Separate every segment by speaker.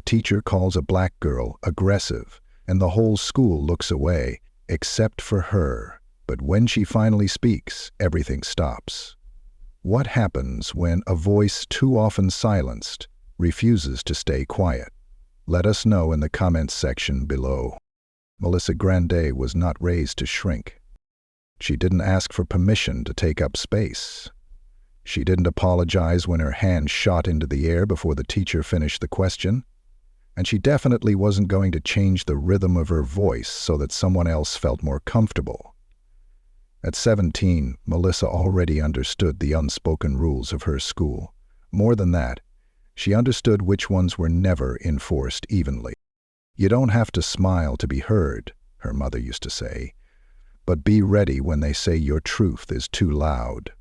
Speaker 1: teacher calls a black girl aggressive, and the whole school looks away, except for her. But when she finally speaks, everything stops. What happens when a voice too often silenced refuses to stay quiet? Let us know in the comments section below. Melissa Grande was not raised to shrink. She didn't ask for permission to take up space. She didn't apologize when her hand shot into the air before the teacher finished the question. And she definitely wasn't going to change the rhythm of her voice so that someone else felt more comfortable. At 17, Melissa already understood the unspoken rules of her school. More than that, she understood which ones were never enforced evenly. You don't have to smile to be heard, her mother used to say, but be ready when they say your truth is too loud.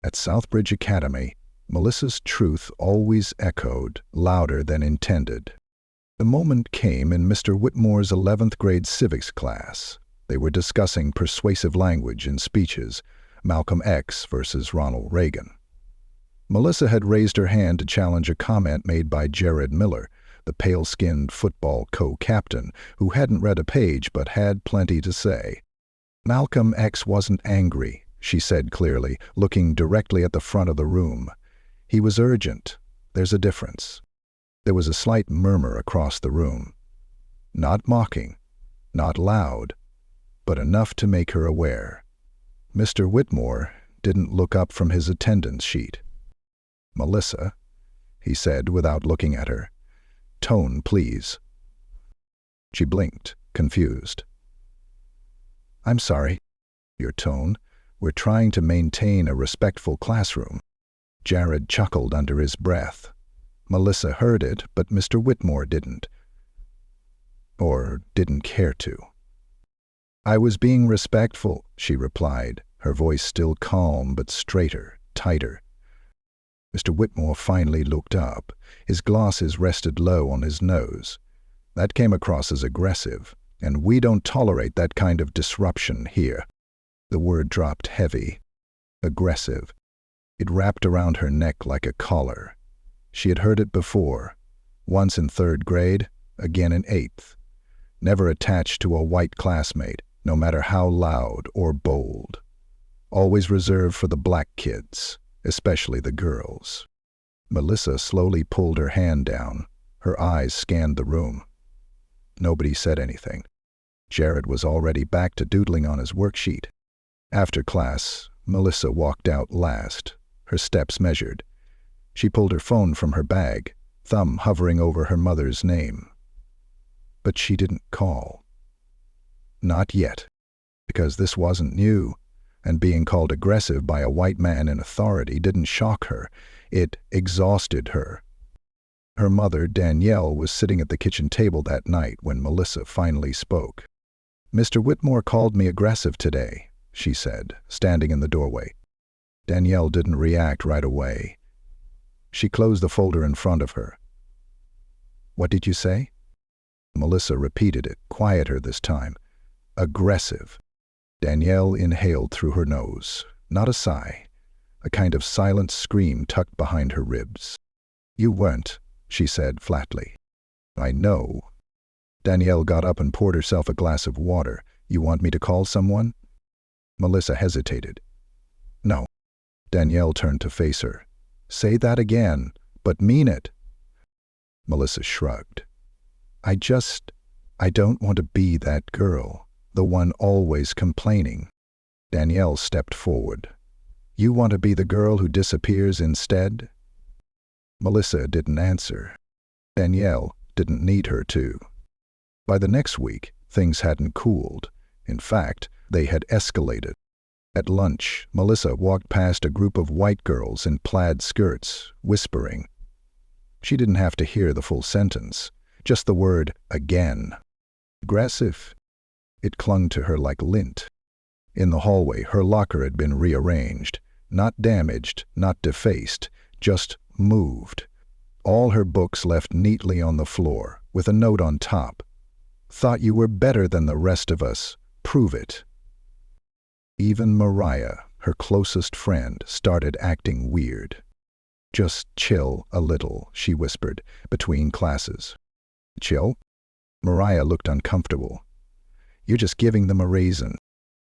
Speaker 1: At Southbridge Academy, Melissa's truth always echoed louder than intended. The moment came in Mr. Whitmore's 11th grade civics class. They were discussing persuasive language in speeches, Malcolm X versus Ronald Reagan. Melissa had raised her hand to challenge a comment made by Jared Miller, the pale-skinned football co-captain, who hadn't read a page but had plenty to say. Malcolm X wasn't angry, she said clearly, looking directly at the front of the room. He was urgent. There's a difference. There was a slight murmur across the room. Not mocking, not loud, but enough to make her aware. Mr. Whitmore didn't look up from his attendance sheet. "Melissa," he said without looking at her. "Tone, please." She blinked, confused. "I'm sorry. Your tone. We're trying to maintain a respectful classroom." Jared chuckled under his breath. Melissa heard it, but Mr. Whitmore didn't. Or didn't care to. "I was being respectful," she replied, her voice still calm but straighter, tighter. Mr. Whitmore finally looked up. His glasses rested low on his nose. That came across as aggressive, and we don't tolerate that kind of disruption here. The word dropped heavy. Aggressive. It wrapped around her neck like a collar. She had heard it before, once in 3rd grade, again in 8th. Never attached to a white classmate, no matter how loud or bold. Always reserved for the black kids, especially the girls. Melissa slowly pulled her hand down. Her eyes scanned the room. Nobody said anything. Jared was already back to doodling on his worksheet. After class, Melissa walked out last, her steps measured. She pulled her phone from her bag, thumb hovering over her mother's name. But she didn't call. Not yet, because this wasn't new, and being called aggressive by a white man in authority didn't shock her. It exhausted her. Her mother, Danielle, was sitting at the kitchen table that night when Melissa finally spoke. "Mr. Whitmore called me aggressive today," she said, standing in the doorway. Danielle didn't react right away. She closed the folder in front of her. "What did you say?" Melissa repeated it, quieter this time. "Aggressive." Danielle inhaled through her nose. Not a sigh. A kind of silent scream tucked behind her ribs. "You weren't," she said flatly. "I know." Danielle got up and poured herself a glass of water. "You want me to call someone?" Melissa hesitated. "No." Danielle turned to face her. "Say that again, but mean it." Melissa shrugged. I don't want to be that girl, the one always complaining." Danielle stepped forward. "You want to be the girl who disappears instead?" Melissa didn't answer. Danielle didn't need her to. By the next week, things hadn't cooled. In fact, they had escalated. At lunch, Melissa walked past a group of white girls in plaid skirts, whispering. She didn't have to hear the full sentence, just the word "again." Aggressive. It clung to her like lint. In the hallway, her locker had been rearranged. Not damaged, not defaced, just moved. All her books left neatly on the floor, with a note on top. "Thought you were better than the rest of us. Prove it." Even Mariah, her closest friend, started acting weird. Just chill a little, she whispered, between classes. Chill? Mariah looked uncomfortable. You're just giving them a reason.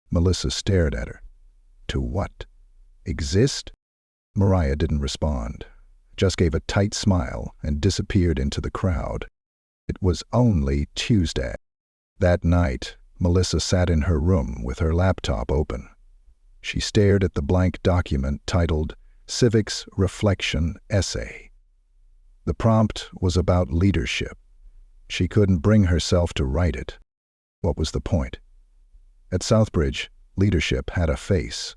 Speaker 1: Melissa stared at her. To what? Exist? Mariah didn't respond, just gave a tight smile and disappeared into the crowd. It was only Tuesday. That night, Melissa sat in her room with her laptop open. She stared at the blank document titled Civics Reflection Essay. The prompt was about leadership. She couldn't bring herself to write it. What was the point? At Southbridge, leadership had a face.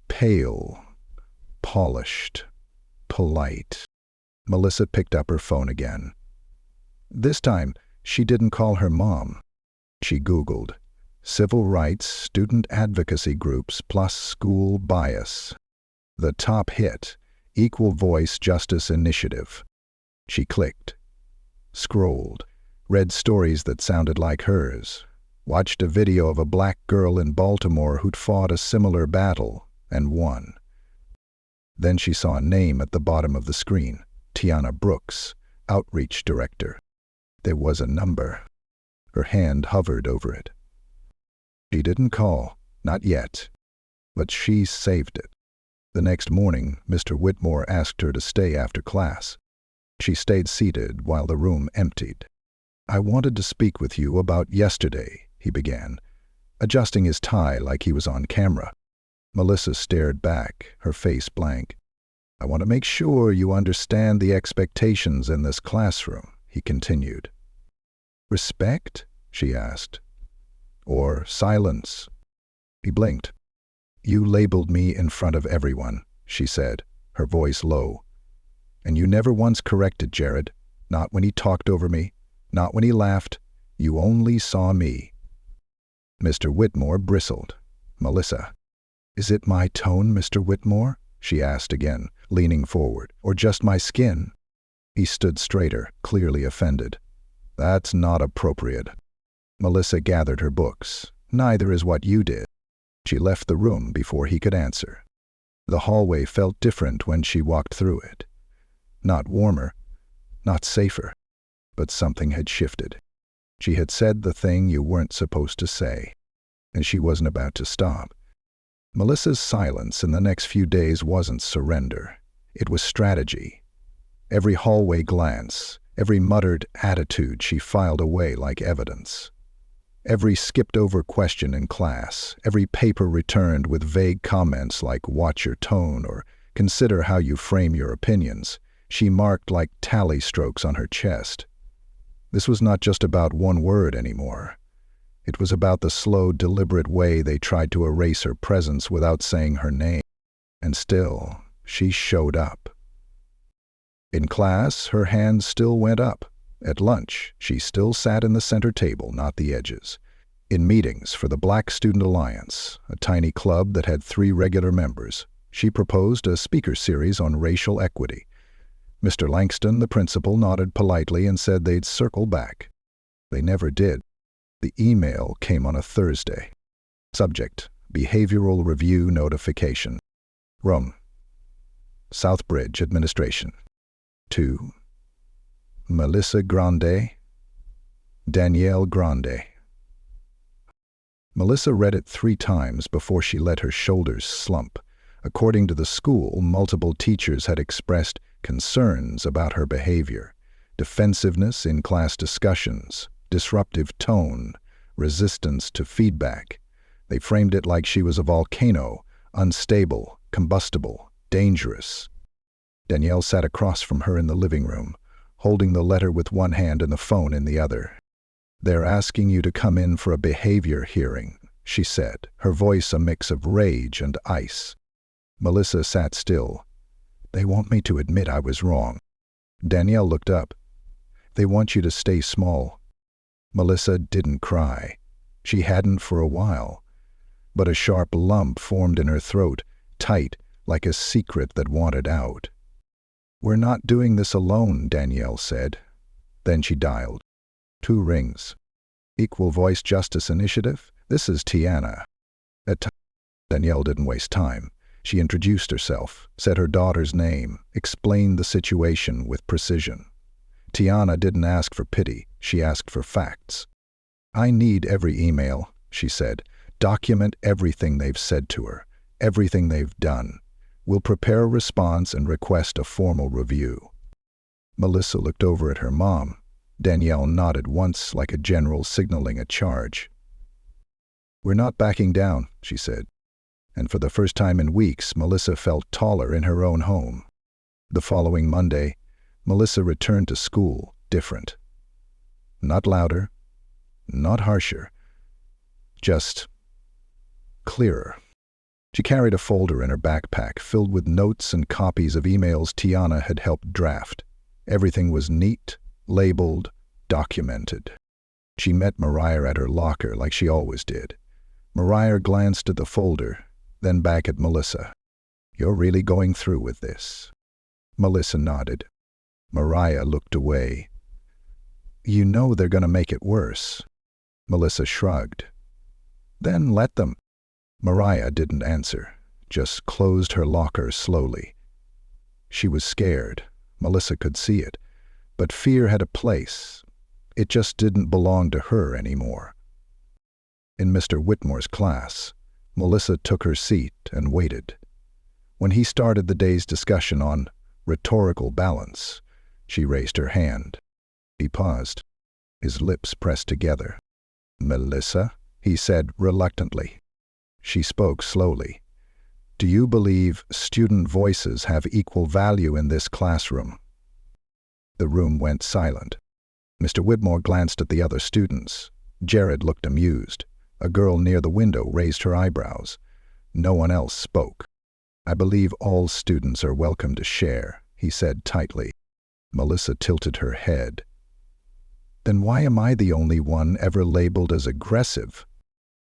Speaker 1: Pale, polished, polite. Melissa picked up her phone again. This time, she didn't call her mom. She Googled civil rights, student advocacy groups plus school bias. The top hit, Equal Voice Justice Initiative. She clicked, scrolled, read stories that sounded like hers, watched a video of a black girl in Baltimore who'd fought a similar battle and won. Then she saw a name at the bottom of the screen, Tiana Brooks, Outreach Director. There was a number. Her hand hovered over it. She didn't call, not yet, but she saved it. The next morning, Mr. Whitmore asked her to stay after class. She stayed seated while the room emptied. I wanted to speak with you about yesterday, he began, adjusting his tie like he was on camera. Melissa stared back, her face blank. I want to make sure you understand the expectations in this classroom, he continued. Respect? She asked. Or silence? He blinked. You labeled me in front of everyone, she said, her voice low. And you never once corrected Jared, not when he talked over me, not when he laughed. You only saw me. Mr. Whitmore bristled. Melissa. Is it my tone, Mr. Whitmore? She asked again, leaning forward. Or just my skin? He stood straighter, clearly offended. That's not appropriate. Melissa gathered her books. Neither is what you did. She left the room before he could answer. The hallway felt different when she walked through it. Not warmer, not safer, but something had shifted. She had said the thing you weren't supposed to say, and she wasn't about to stop. Melissa's silence in the next few days wasn't surrender. It was strategy. Every hallway glance, every muttered attitude she filed away like evidence. Every skipped-over question in class, every paper returned with vague comments like watch your tone or consider how you frame your opinions, she marked like tally strokes on her chest. This was not just about one word anymore. It was about the slow, deliberate way they tried to erase her presence without saying her name. And still, she showed up. In class, her hands still went up. At lunch, she still sat in the center table, not the edges. In meetings for the Black Student Alliance, a tiny club that had 3 regular members, she proposed a speaker series on racial equity. Mr. Langston, the principal, nodded politely and said they'd circle back. They never did. The email came on a Thursday. Subject, Behavioral Review Notification. Room, Southbridge Administration. To Melissa Grande, Danielle Grande. Melissa read it 3 times before she let her shoulders slump. According to the school, multiple teachers had expressed concerns about her behavior, defensiveness in class discussions, disruptive tone, resistance to feedback. They framed it like she was a volcano, unstable, combustible, dangerous. Danielle sat across from her in the living room, holding the letter with one hand and the phone in the other. They're asking you to come in for a behavior hearing, she said, her voice a mix of rage and ice. Melissa sat still. They want me to admit I was wrong. Danielle looked up. They want you to stay small. Melissa didn't cry. She hadn't for a while. But a sharp lump formed in her throat, tight, like a secret that wanted out. We're not doing this alone, Danielle said. Then she dialed. 2 rings. Equal Voice Justice Initiative? This is Tiana. Danielle didn't waste time. She introduced herself, said her daughter's name, explained the situation with precision. Tiana didn't ask for pity, she asked for facts. "I need every email," she said. "Document everything they've said to her, everything they've done. We'll prepare a response and request a formal review." Melissa looked over at her mom. Danielle nodded once like a general signaling a charge. "We're not backing down," she said. And for the first time in weeks, Melissa felt taller in her own home. The following Monday, Melissa returned to school different. Not louder, not harsher, just clearer. She carried a folder in her backpack filled with notes and copies of emails Tiana had helped draft. Everything was neat, labeled, documented. She met Mariah at her locker like she always did. Mariah glanced at the folder, then back at Melissa. "You're really going through with this?" Melissa nodded. Mariah looked away. "You know they're going to make it worse." Melissa shrugged. "Then let them." Mariah didn't answer, just closed her locker slowly. She was scared. Melissa could see it. But fear had a place. It just didn't belong to her anymore. In Mr. Whitmore's class, Melissa took her seat and waited. When he started the day's discussion on rhetorical balance, she raised her hand. He paused. His lips pressed together. "Melissa," he said reluctantly. She spoke slowly. "Do you believe student voices have equal value in this classroom?" The room went silent. Mr. Whitmore glanced at the other students. Jared looked amused. A girl near the window raised her eyebrows. No one else spoke. "I believe all students are welcome to share," he said tightly. Melissa tilted her head. "Then why am I the only one ever labeled as aggressive?"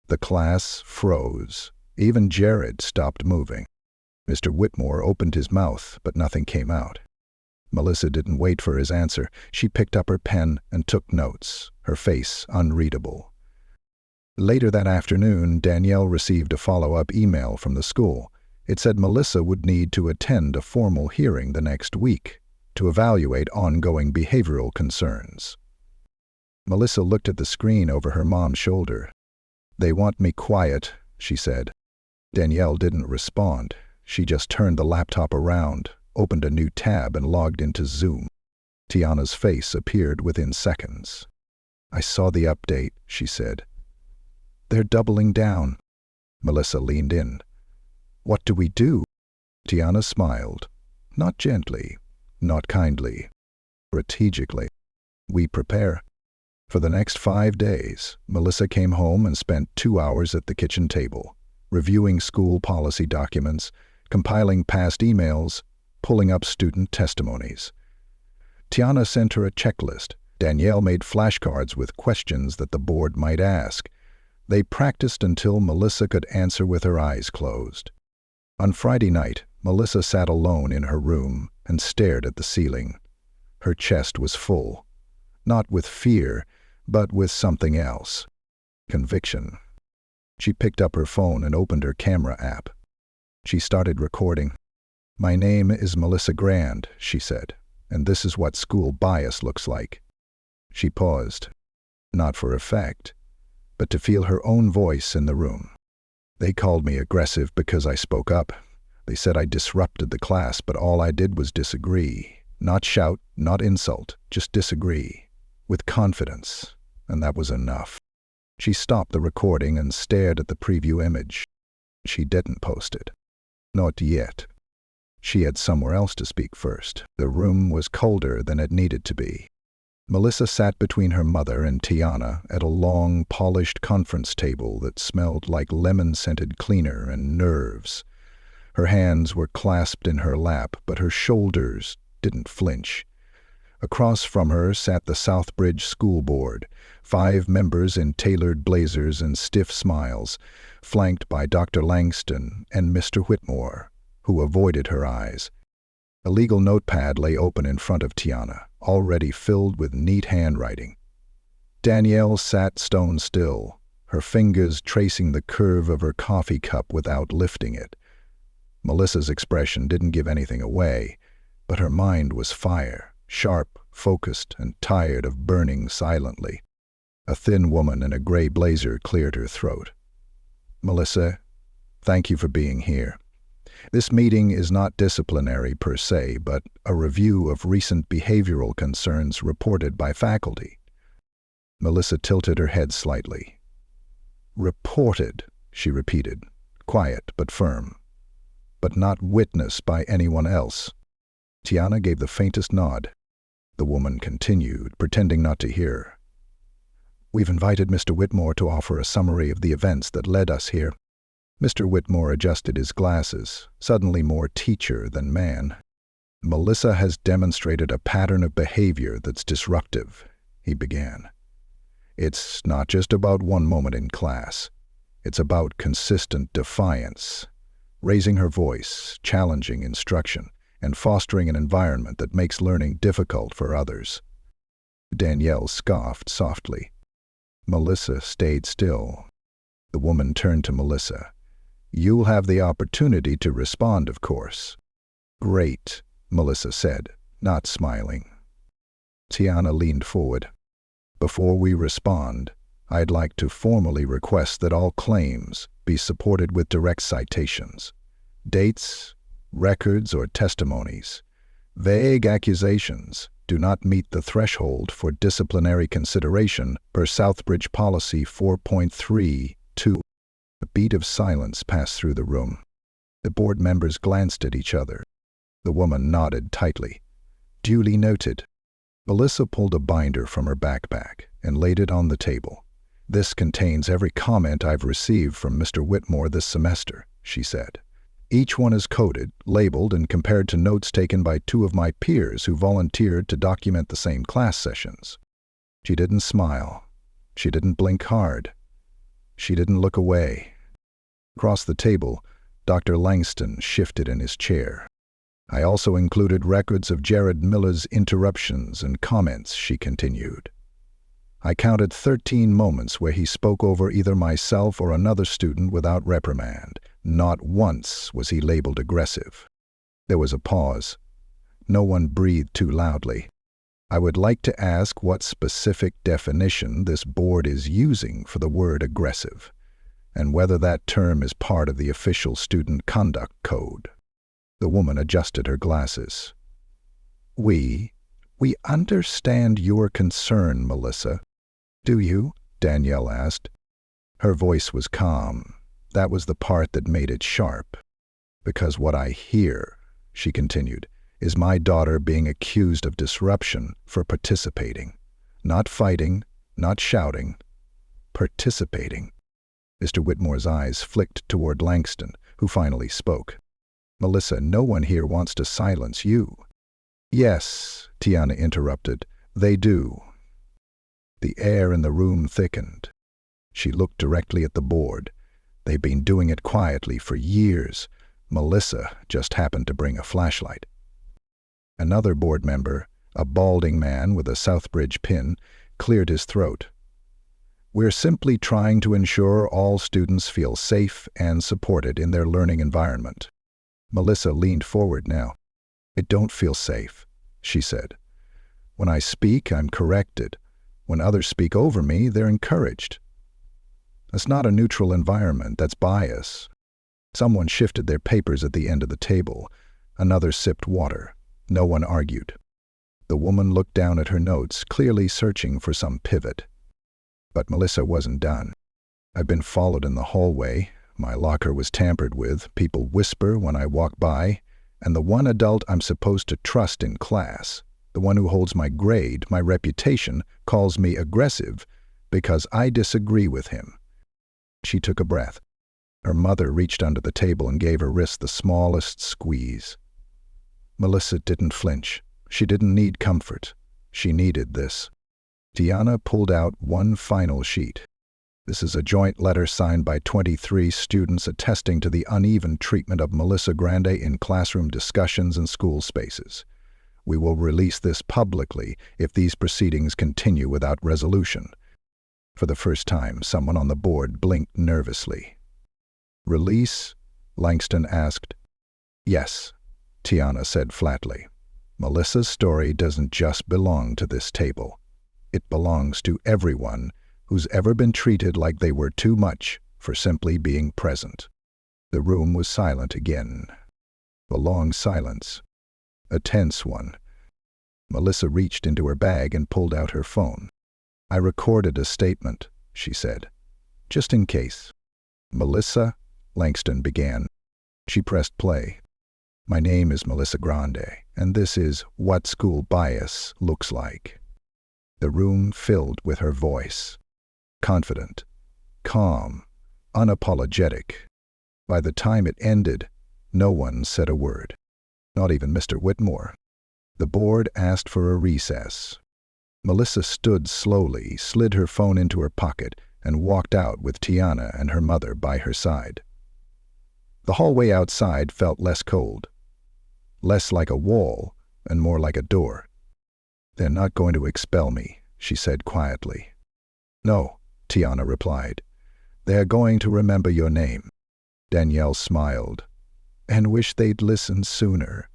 Speaker 1: The class froze. Even Jared stopped moving. Mr. Whitmore opened his mouth, but nothing came out. Melissa didn't wait for his answer. She picked up her pen and took notes, her face unreadable. Later that afternoon, Danielle received a follow-up email from the school. It said Melissa would need to attend a formal hearing the next week to evaluate ongoing behavioral concerns. Melissa looked at the screen over her mom's shoulder. "They want me quiet," she said. Danielle didn't respond. She just turned the laptop around, opened a new tab and logged into Zoom. Tiana's face appeared within seconds. "I saw the update," she said. "They're doubling down." Melissa leaned in. "What do we do?" Tiana smiled. Not gently, not kindly, strategically. "We prepare." For the next 5 days, Melissa came home and spent 2 hours at the kitchen table, reviewing school policy documents, compiling past emails, pulling up student testimonies. Tiana sent her a checklist. Danielle made flashcards with questions that the board might ask. They practiced until Melissa could answer with her eyes closed. On Friday night, Melissa sat alone in her room and stared at the ceiling. Her chest was full, not with fear, but with something else. Conviction. She picked up her phone and opened her camera app. She started recording. "My name is Melissa Grande," she said, "and this is what school bias looks like." She paused, not for effect, but to feel her own voice in the room. "They called me aggressive because I spoke up. They said I disrupted the class, but all I did was disagree. Not shout, not insult, just disagree. With confidence, and that was enough." She stopped the recording and stared at the preview image. She didn't post it. Not yet. She had somewhere else to speak first. The room was colder than it needed to be. Melissa sat between her mother and Tiana at a long, polished conference table that smelled like lemon-scented cleaner and nerves. Her hands were clasped in her lap, but her shoulders didn't flinch. Across from her sat the Southbridge School Board, 5 members in tailored blazers and stiff smiles, flanked by Dr. Langston and Mr. Whitmore, who avoided her eyes. A legal notepad lay open in front of Tiana, already filled with neat handwriting. Danielle sat stone still, her fingers tracing the curve of her coffee cup without lifting it. Melissa's expression didn't give anything away, but her mind was fire, sharp, focused, and tired of burning silently. A thin woman in a gray blazer cleared her throat. "Melissa, thank you for being here. This meeting is not disciplinary per se, but a review of recent behavioral concerns reported by faculty." Melissa tilted her head slightly. "Reported," she repeated, quiet but firm. "But not witnessed by anyone else." Tiana gave the faintest nod. The woman continued, pretending not to hear. "We've invited Mr. Whitmore to offer a summary of the events that led us here." Mr. Whitmore adjusted his glasses, suddenly more teacher than man. "Melissa has demonstrated a pattern of behavior that's disruptive," he began. "It's not just about one moment in class. It's about consistent defiance, raising her voice, challenging instruction, and fostering an environment that makes learning difficult for others." Danielle scoffed softly. Melissa stayed still. The woman turned to Melissa. "You'll have the opportunity to respond, of course." "Great," Melissa said, not smiling. Tiana leaned forward. "Before we respond, I'd like to formally request that all claims be supported with direct citations. Dates, records, or testimonies. Vague accusations do not meet the threshold for disciplinary consideration per Southbridge Policy 4.32. A beat of silence passed through the room. The board members glanced at each other. The woman nodded tightly. "Duly noted." Melissa pulled a binder from her backpack and laid it on the table. "This contains every comment I've received from Mr. Whitmore this semester," she said. "Each one is coded, labeled, and compared to notes taken by two of my peers who volunteered to document the same class sessions." She didn't smile. She didn't blink hard. She didn't look away. Across the table, Dr. Langston shifted in his chair. "I also included records of Jared Miller's interruptions and comments," she continued. "I counted 13 moments where he spoke over either myself or another student without reprimand. Not once was he labeled aggressive." There was a pause. No one breathed too loudly. "I would like to ask what specific definition this board is using for the word aggressive, and whether that term is part of the official student conduct code." The woman adjusted her glasses. We understand your concern, Melissa." "Do you?" Danielle asked. Her voice was calm. That was the part that made it sharp. "Because what I hear," she continued, "is my daughter being accused of disruption for participating. Not fighting, not shouting. Participating." Mr. Whitmore's eyes flicked toward Langston, who finally spoke. "Melissa, no one here wants to silence you." "Yes," Tiana interrupted, "they do." The air in the room thickened. She looked directly at the board. They've been doing it quietly for years. Melissa just happened to bring a flashlight. Another board member, a balding man with a Southbridge pin, cleared his throat. "We're simply trying to ensure all students feel safe and supported in their learning environment." Melissa leaned forward now. "I don't feel safe," she said. "When I speak, I'm corrected. When others speak over me, they're encouraged. That's not a neutral environment, that's bias." Someone shifted their papers at the end of the table. Another sipped water. No one argued. The woman looked down at her notes, clearly searching for some pivot. But Melissa wasn't done. "I've been followed in the hallway. My locker was tampered with. People whisper when I walk by. And the one adult I'm supposed to trust in class, the one who holds my grade, my reputation, calls me aggressive because I disagree with him." She took a breath. Her mother reached under the table and gave her wrist the smallest squeeze. Melissa didn't flinch. She didn't need comfort. She needed this. Tiana pulled out one final sheet. "This is a joint letter signed by 23 students attesting to the uneven treatment of Melissa Grande in classroom discussions and school spaces. We will release this publicly if these proceedings continue without resolution." For the first time, someone on the board blinked nervously. "Release?" Langston asked. Yes, Tiana said flatly. Melissa's story doesn't just belong to this table. It belongs to everyone who's ever been treated like they were too much for simply being present. The room was silent again. A long silence. A tense one. Melissa reached into her bag and pulled out her phone. I recorded a statement, she said. Just in case. Melissa, Langston began. She pressed play. My name is Melissa Grande, and this is what school bias looks like. The room filled with her voice. Confident, calm, unapologetic. By the time it ended, no one said a word. Not even Mr. Whitmore. The board asked for a recess. Melissa stood slowly, slid her phone into her pocket, and walked out with Tiana and her mother by her side. The hallway outside felt less cold. Less like a wall and more like a door. They're not going to expel me, she said quietly. No, Tiana replied. They're going to remember your name. Danielle smiled. And wish they'd listened sooner.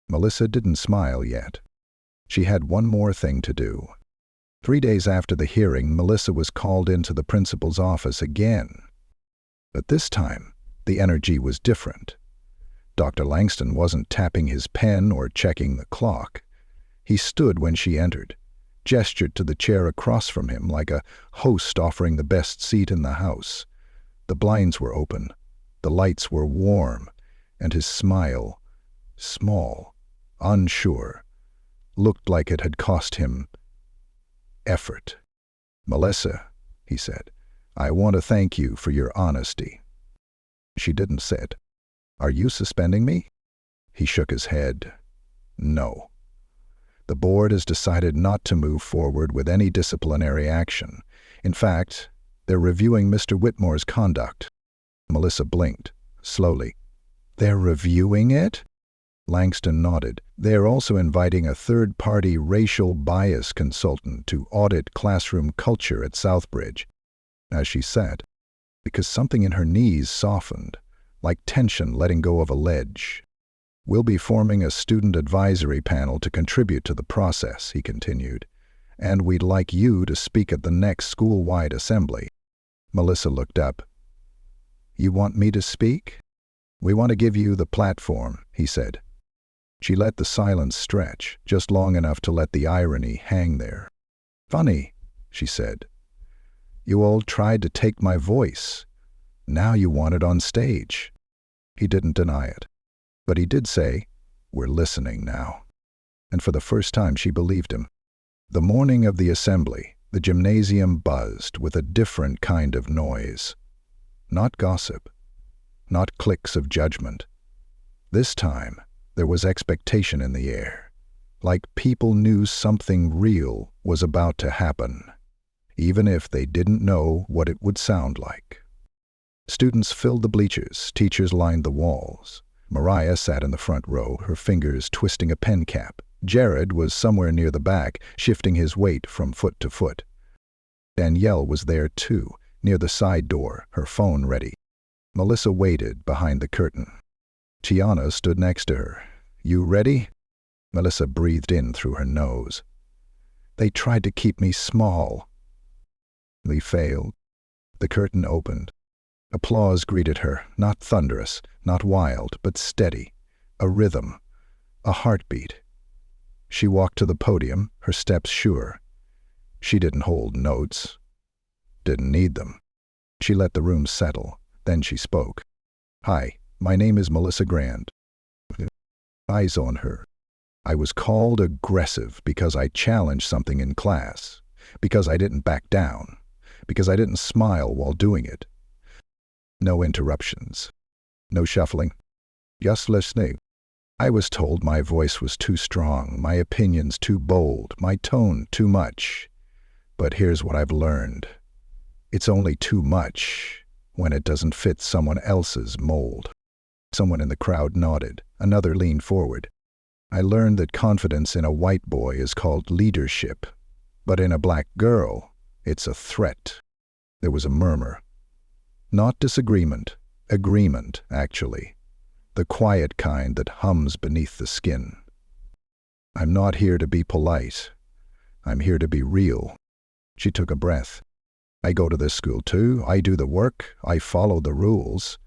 Speaker 1: Melissa didn't smile yet. She had one more thing to do. 3 days after the hearing, Melissa was called into the principal's office again. But this time, the energy was different. Dr. Langston wasn't tapping his pen or checking the clock. He stood when she entered, gestured to the chair across from him like a host offering the best seat in the house. The blinds were open, the lights were warm, and his smile, small, unsure, looked like it had cost him effort. Melissa, he said, I want to thank you for your honesty. She didn't say it. Are you suspending me? He shook his head. No. The board has decided not to move forward with any disciplinary action. In fact, they're reviewing Mr. Whitmore's conduct. Melissa blinked, slowly. They're reviewing it? Langston nodded. They're also inviting a third-party racial bias consultant to audit classroom culture at Southbridge. As she sat, because something in her knees softened, like tension letting go of a ledge. We'll be forming a student advisory panel to contribute to the process, he continued, and we'd like you to speak at the next school-wide assembly. Melissa looked up. You want me to speak? We want to give you the platform, he said. She let the silence stretch, just long enough to let the irony hang there. Funny, she said. You all tried to take my voice. Now you want it on stage. He didn't deny it. But he did say, we're listening now. And for the first time she believed him. The morning of the assembly, the gymnasium buzzed with a different kind of noise. Not gossip. Not clicks of judgment. This time, there was expectation in the air. Like people knew something real was about to happen, even if they didn't know what it would sound like. Students filled the bleachers, teachers lined the walls. Mariah sat in the front row, her fingers twisting a pen cap. Jared was somewhere near the back, shifting his weight from foot to foot. Danielle was there too, near the side door, her phone ready. Melissa waited behind the curtain. Tiana stood next to her. You ready? Melissa breathed in through her nose. They tried to keep me small. They failed. The curtain opened. Applause greeted her, not thunderous, not wild, but steady. A rhythm. A heartbeat. She walked to the podium, her steps sure. She didn't hold notes. Didn't need them. She let the room settle. Then she spoke. Hi, my name is Melissa Grande. Eyes on her. I was called aggressive because I challenged something in class, because I didn't back down, because I didn't smile while doing it. No interruptions. No shuffling. Just listening. I was told my voice was too strong, my opinions too bold, my tone too much. But here's what I've learned. It's only too much when it doesn't fit someone else's mold. Someone in the crowd nodded. Another leaned forward. I learned that confidence in a white boy is called leadership, but in a black girl, it's a threat. There was a murmur. Not disagreement, agreement, actually. the quiet kind that hums beneath the skin. I'm not here to be polite. I'm here to be real. She took a breath. I go to this school too. I do the work. I follow the rules.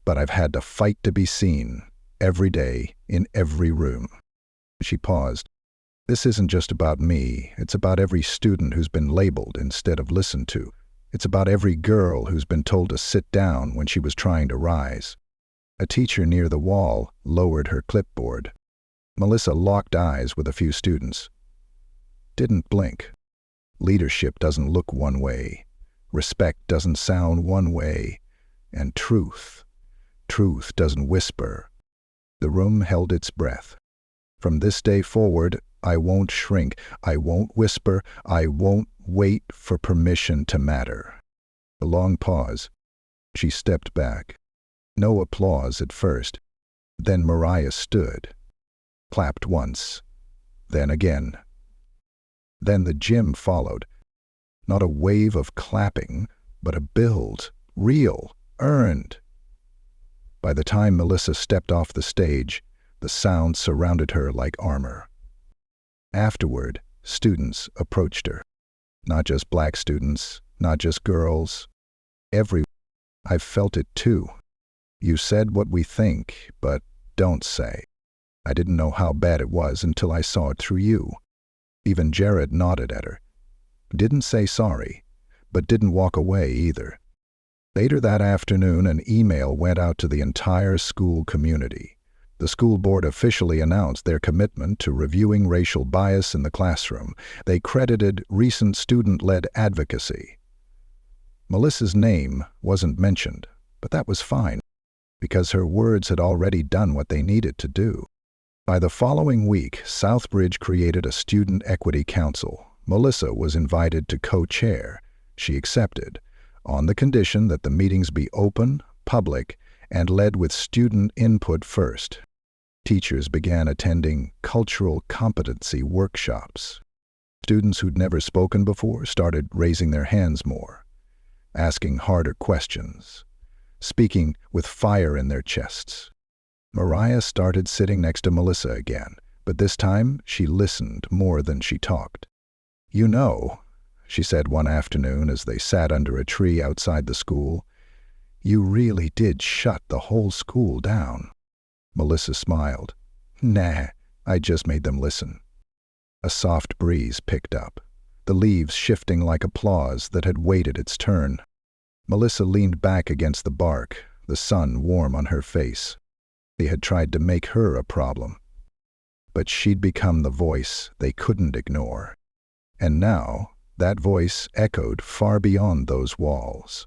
Speaker 1: But I've had to fight to be seen, every day, in every room. She paused. This isn't just about me. It's about every student who's been labeled instead of listened to. It's about every girl who's been told to sit down when she was trying to rise. A teacher near the wall lowered her clipboard. Melissa locked eyes with a few students. Didn't blink. Leadership doesn't look one way. Respect doesn't sound one way. And truth doesn't whisper. The room held its breath. From this day forward, I won't shrink. I won't whisper. I won't wait for permission to matter. A long pause. She stepped back. No applause at first. Then Mariah stood. Clapped once. Then again. Then the gym followed. Not a wave of clapping, but a build. Real. Earned. By the time Melissa stepped off the stage, the sound surrounded her like armor. Afterward, students approached her. Not just black students, not just girls. Everyone. I've felt it too. You said what we think, but don't say. I didn't know how bad it was until I saw it through you. Even Jared nodded at her. Didn't say sorry, but didn't walk away either. Later that afternoon, an email went out to the entire school community. The school board officially announced their commitment to reviewing racial bias in the classroom. They credited recent student-led advocacy. Melissa's name wasn't mentioned, but that was fine, because her words had already done what they needed to do. By the following week, Southbridge created a student equity council. Melissa was invited to co-chair. She accepted, on the condition that the meetings be open, public, and led with student input first. Teachers began attending cultural competency workshops. Students who'd never spoken before started raising their hands more, asking harder questions, speaking with fire in their chests. Mariah started sitting next to Melissa again, but this time she listened more than she talked. You know, she said one afternoon as they sat under a tree outside the school, you really did shut the whole school down. Melissa smiled. Nah, I just made them listen. A soft breeze picked up, the leaves shifting like applause that had waited its turn. Melissa leaned back against the bark, the sun warm on her face. They had tried to make her a problem. But she'd become the voice they couldn't ignore. And now, that voice echoed far beyond those walls.